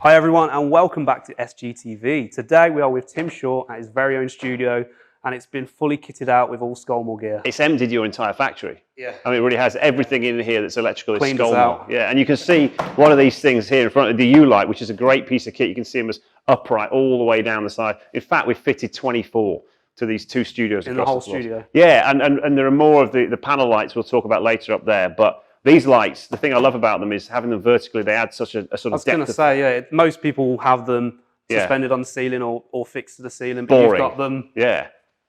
Hi everyone and welcome back to SGTV. Today we are with Tim Shaw at his very own studio and it's been fully kitted out with all Scolmore gear. It's emptied your entire factory. Yeah. I mean, it really has everything in here that's electrical. Cleaned is us Scolmore. out. Yeah, and you can see one of these things here in front of the U-Lite, which is a great piece of kit. You can see them as upright all the way down the side. In fact, we've fitted 24 to these two studios in across the whole floors. studio. Yeah, and there are more of the panel lights we'll talk about later up there. But these lights, the thing I love about them is having them vertically, they add such a sort of depth. I was going to say, yeah, most people have them suspended on the ceiling or fixed to the ceiling, but you've got them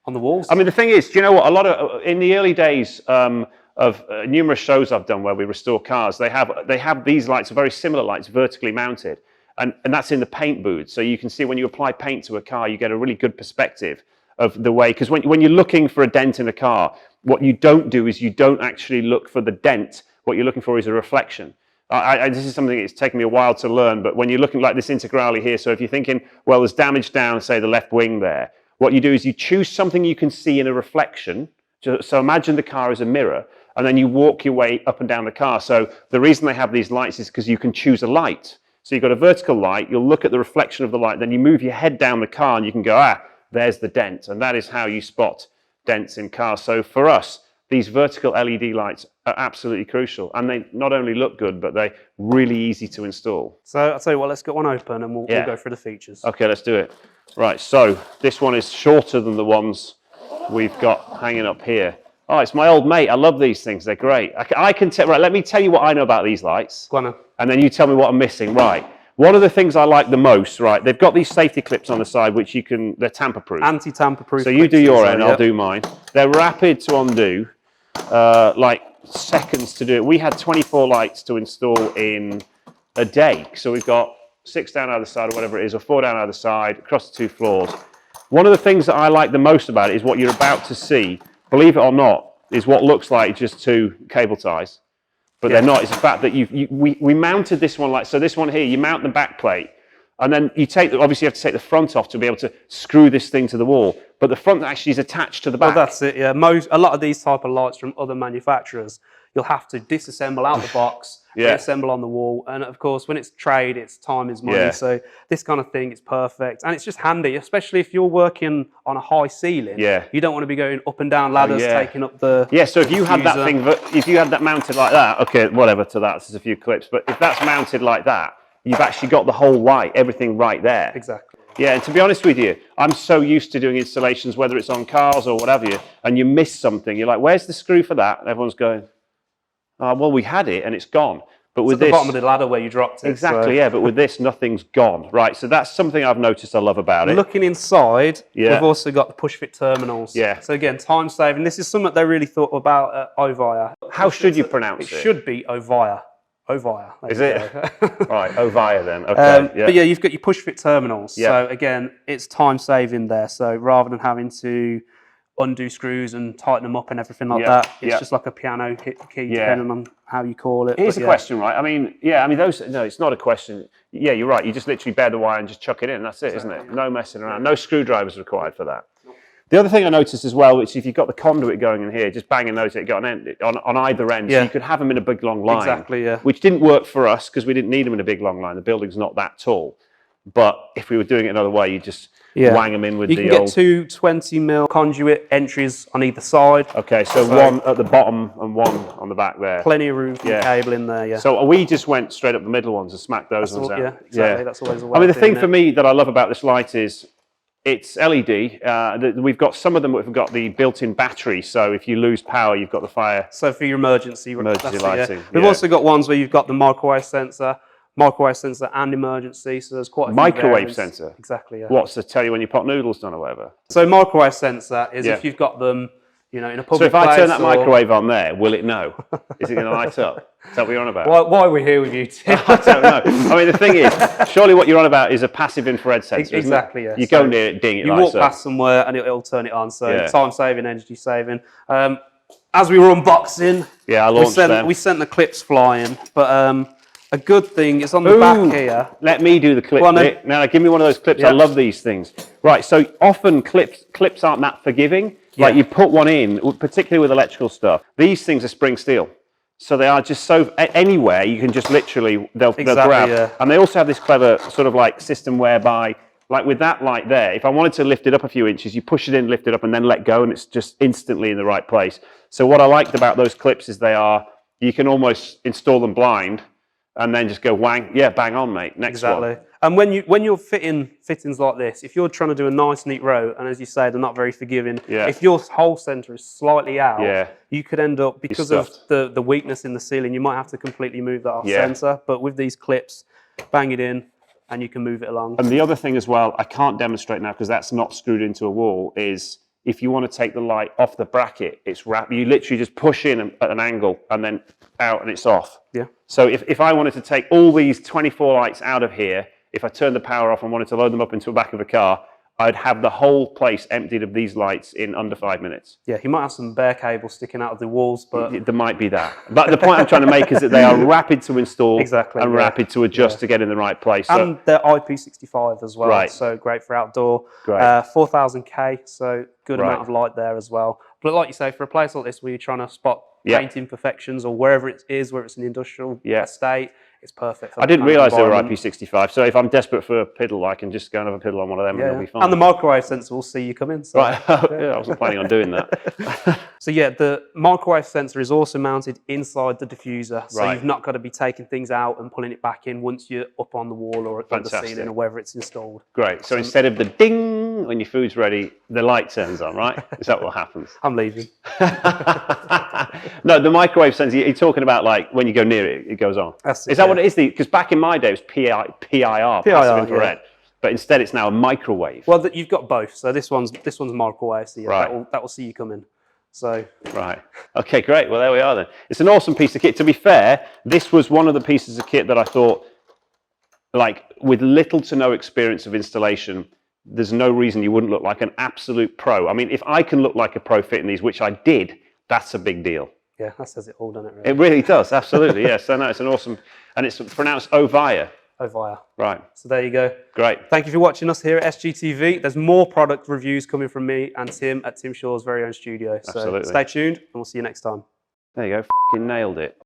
on the walls. I mean, the thing is, do you know what? A lot of, in the early days of numerous shows I've done where we restore cars, they have these lights, very similar lights, vertically mounted. And that's in the paint booth. So you can see when you apply paint to a car, you get a really good perspective of the way, because when you're looking for a dent in a car, what you don't do is you don't actually look for the dent. What you're looking for is a reflection. This is something that's taken me a while to learn, but when you're looking like this integrally here, so if you're thinking, well, there's damage down, say, the left wing there, what you do is you choose something you can see in a reflection. So imagine the car as a mirror, and then you walk your way up and down the car. So the reason they have these lights is because you can choose a light. So you've got a vertical light, you'll look at the reflection of the light, then you move your head down the car and you can go, there's the dent. And that is how you spot dents in cars. So for us, these vertical LED lights are absolutely crucial, and they not only look good, but they're really easy to install. So I'll tell you what, let's get one open and we'll go through the features. Okay, let's do it. Right, so this one is shorter than the ones we've got hanging up here. Oh, it's my old mate. I love these things. They're great. I can tell. Right, let me tell you what I know about these lights. Go on then. And then you tell me what I'm missing. Right. One of the things I like the most, right, they've got these safety clips on the side, which they're tamper-proof. Anti-tamper-proof. So you do your end, I'll do mine. They're rapid to undo, like seconds to do it. We had 24 lights to install in a day. So we've got 6 down either side or whatever it is, or 4 down either side, across the 2 floors. One of the things that I like the most about it is what you're about to see, believe it or not, is what looks like just 2 cable ties. But they're not. It's the fact that we mounted this one like so. This one here, you mount the back plate, and then you obviously you have to take the front off to be able to screw this thing to the wall. But the front actually is attached to the back. Well, that's it. Yeah, a lot of these type of lights from other manufacturers, you'll have to disassemble out the box, reassemble on the wall, and of course, when it's trade, it's time is money. So this kind of thing is perfect, and it's just handy, especially if you're working on a high ceiling. You don't want to be going up and down ladders, taking up the So if you had that thing, if you had that mounted like that, okay, whatever to that, there's a few clips, but if that's mounted like that, you've actually got the whole light, everything right there. Exactly. Yeah, and to be honest with you, I'm so used to doing installations, whether it's on cars or whatever, and you miss something. You're like, where's the screw for that? And everyone's going, oh, well, we had it and it's gone. But with this, at the bottom of the ladder where you dropped it. Exactly, but with this, nothing's gone. Right, so that's something I've noticed I love about it. Looking inside, we've also got the push-fit terminals. So again, time saving. This is something they really thought about at Ovia. How should you pronounce it? It should be Ovia. Ovia. Is it? Right, Ovia then. Okay. But yeah, you've got your push-fit terminals. So again, it's time saving there. So rather than having to undo screws and tighten them up and everything like that, it's just like a piano hit the key, depending on how you call it. Here's a question, right? I mean, those. No, it's not a question. Yeah, you're right. You just literally bare the wire and just chuck it in. That's it, isn't it? No messing around. No screwdrivers required for that. The other thing I noticed as well, which if you've got the conduit going in here, just bang a note, it got an end on either end, so you could have them in a big long line. Exactly, which didn't work for us because we didn't need them in a big long line. The building's not that tall. But if we were doing it another way, you just wang them in with the old... You can get 2 20mm conduit entries on either side. Okay, so one at the bottom and one on the back there. Plenty of room for the cable in there, So we just went straight up the middle ones and smacked those ones out. Yeah, exactly. That's always the way. I mean, the thing for me that I love about this light is it's LED. We've got some of them that have got the built-in battery, so if you lose power, you've got the fire. So for your emergency lighting. We've also got ones where you've got the microwave sensor and emergency, so there's quite a few microwave sensor? Exactly, What's to tell you when you pot noodles done or whatever? So microwave sensor is if you've got them, in a public place. So if I turn that microwave on there, will it know? Is it going to light up? Is that what you're on about? Why are we here with you, Tim? I don't know. I mean, the thing is, surely what you're on about is a passive infrared sensor, Exactly, isn't it? You go near it, ding, it lights up. You walk past somewhere and it'll turn it on, so time saving, energy saving. As we were unboxing, we sent the clips flying, but a good thing is on the back here. Let me do the clip bit. Now, give me one of those clips. I love these things. Right, so often clips aren't that forgiving. Like you put one in, particularly with electrical stuff. These things are spring steel. So they are just so anywhere you can just literally they'll grab. Yeah. And they also have this clever sort of like system whereby, like with that light there, if I wanted to lift it up a few inches, you push it in, lift it up, and then let go, and it's just instantly in the right place. So what I liked about those clips is you can almost install them blind, and then just go wang, yeah, bang on, mate. Next one. And when you're fitting fittings like this, if you're trying to do a nice neat row, and as you say, they're not very forgiving, if your hole center is slightly out, you could end up, because of the weakness in the ceiling, you might have to completely move that off center. But with these clips, bang it in, and you can move it along. And the other thing as well, I can't demonstrate now because that's not screwed into a wall, is if you want to take the light off the bracket, it's you literally just push in at an angle and then out and it's off. Yeah. So if I wanted to take all these 24 lights out of here, if I turned the power off and wanted to load them up into the back of a car, I'd have the whole place emptied of these lights in under 5 minutes. Yeah, you might have some bare cables sticking out of the walls, but... There might be that. But the point I'm trying to make is that they are rapid to install and rapid to adjust to get in the right place. And they're IP65 as well, so great for outdoor. 4000K, so good amount of light there as well. But like you say, for a place like this where you're trying to spot paint imperfections or wherever it is, whether it's an industrial estate, it's perfect. I didn't realise they were IP65, so if I'm desperate for a piddle, I can just go and have a piddle on one of them and it'll be fine. And the microwave sensor will see you come in. So. Right, I wasn't planning on doing that. So yeah, the microwave sensor is also mounted inside the diffuser, so you've not got to be taking things out and pulling it back in once you're up on the wall or on the ceiling or wherever it's installed. Great, so instead of the ding when your food's ready, the light turns on, right? Is that what happens? I'm leaving. No, the microwave sensor, you're talking about like when you go near it, it goes on. Is that what it is? Because back in my day, it was PIR, passive infrared. But instead, it's now a microwave. Well, you've got both. So this one's microwave, so that will see you come in. So right. Okay, great. Well, there we are then. It's an awesome piece of kit. To be fair, this was one of the pieces of kit that I thought, like, with little to no experience of installation, there's no reason you wouldn't look like an absolute pro. I mean, if I can look like a pro fitting these, which I did, that's a big deal. Yeah, that says it all, doesn't it? Really? It really does, absolutely, yes. So no, it's an awesome, and it's pronounced Ovia. Ovia. Right. So there you go. Great. Thank you for watching us here at SGTV. There's more product reviews coming from me and Tim at Tim Shaw's very own studio. So stay tuned, and we'll see you next time. There you go, f***ing nailed it.